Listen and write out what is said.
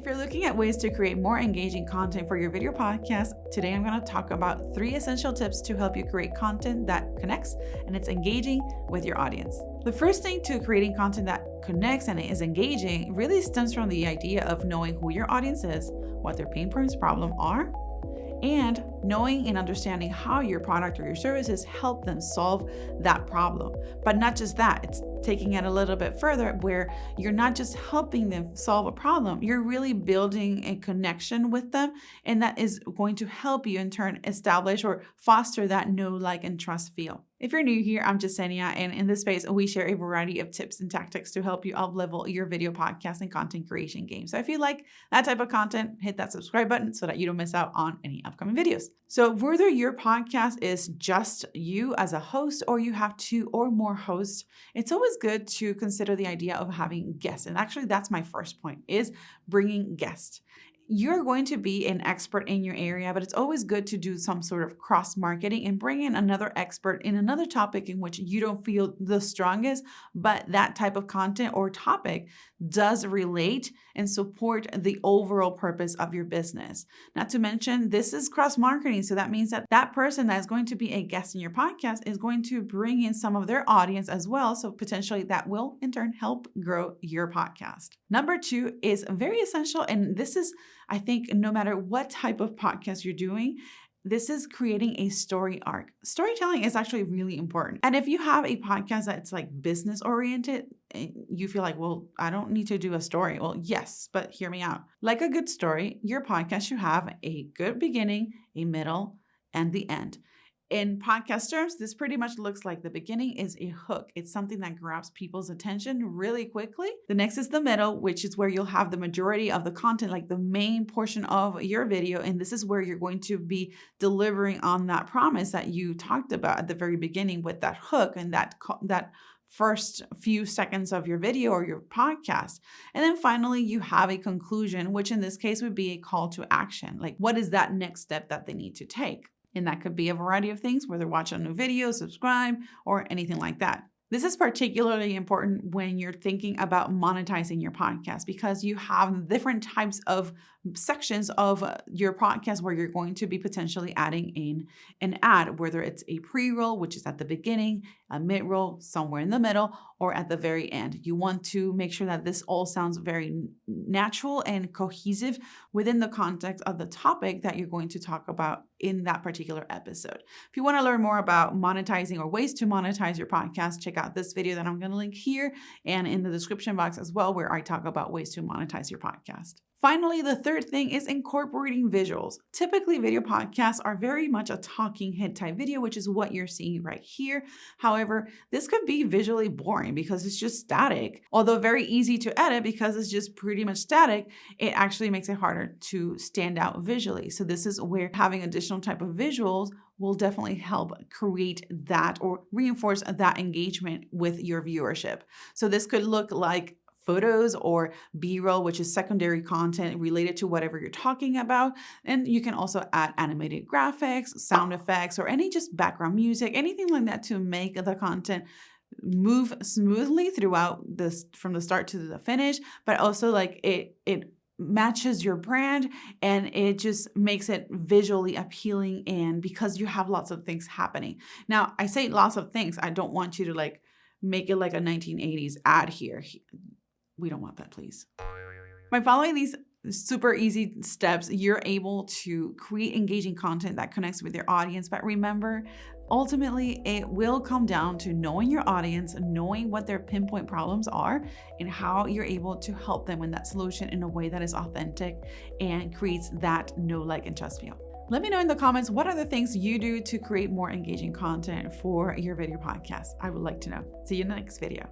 If you're looking at ways to create more engaging content for your video podcast, today I'm going to talk about 3 essential tips to help you create content that connects and it's engaging with your audience. The first thing to creating content that connects and is engaging really stems from the idea of knowing who your audience is, what their pain points, problems are, and knowing and understanding how your product or your services help them solve that problem. But not just that, it's taking it a little bit further where you're not just helping them solve a problem, you're really building a connection with them, and that is going to help you in turn establish or foster that know, like, and trust feel. If you're new here, I'm Yesenia, and in this space, we share a variety of tips and tactics to help you up-level your video podcast and content creation game. So if you like that type of content, hit that subscribe button so that you don't miss out on any upcoming videos. So whether your podcast is just you as a host or you have 2 or more hosts, it's always good to consider the idea of having guests. And actually, that's my first point, is bringing guests. You're going to be an expert in your area, but it's always good to do some sort of cross-marketing and bring in another expert in another topic in which you don't feel the strongest, but that type of content or topic does relate and support the overall purpose of your business. Not to mention, this is cross-marketing. So that means that that person that is going to be a guest in your podcast is going to bring in some of their audience as well. So potentially that will in turn help grow your podcast. Number 2 is very essential. And this is, I think, no matter what type of podcast you're doing, this is creating a story arc. Storytelling is actually really important. And if you have a podcast that's like business oriented, you feel like, well, I don't need to do a story. Well, yes, but hear me out. Like a good story, your podcast should have a good beginning, a middle, and the end. In podcast terms, this pretty much looks like the beginning is a hook. It's something that grabs people's attention really quickly. The next is the middle, which is where you'll have the majority of the content, like the main portion of your video. And this is where you're going to be delivering on that promise that you talked about at the very beginning with that hook and that first few seconds of your video or your podcast. And then finally, you have a conclusion, which in this case would be a call to action. Like, what is that next step that they need to take? And that could be a variety of things, whether watch a new video, subscribe, or anything like that. This is particularly important when you're thinking about monetizing your podcast because you have different types of sections of your podcast where you're going to be potentially adding in an ad, whether it's a pre-roll, which is at the beginning, a mid-roll, somewhere in the middle, or at the very end. You want to make sure that this all sounds very natural and cohesive within the context of the topic that you're going to talk about in that particular episode. If you want to learn more about monetizing or ways to monetize your podcast, check out this video that I'm going to link here and in the description box as well, where I talk about ways to monetize your podcast. Finally, the third thing is incorporating visuals. Typically, video podcasts are very much a talking head type video, which is what you're seeing right here. However, this could be visually boring because it's just static. Although very easy to edit because it's just pretty much static, it actually makes it harder to stand out visually. So this is where having additional type of visuals will definitely help create that or reinforce that engagement with your viewership. So this could look like photos or B-roll, which is secondary content related to whatever you're talking about. And you can also add animated graphics, sound effects, or any just background music, anything like that to make the content move smoothly throughout this from the start to the finish, but also like it matches your brand and it just makes it visually appealing. And because you have lots of things happening. Now, I say lots of things. I don't want you to like make it like a 1980s ad here. We don't want that, please. By following these super easy steps, you're able to create engaging content that connects with your audience. But remember, ultimately, it will come down to knowing your audience, knowing what their pinpoint problems are, and how you're able to help them in that solution in a way that is authentic and creates that know, like, and trust feel. Let me know in the comments, what are the things you do to create more engaging content for your video podcast? I would like to know. See you in the next video.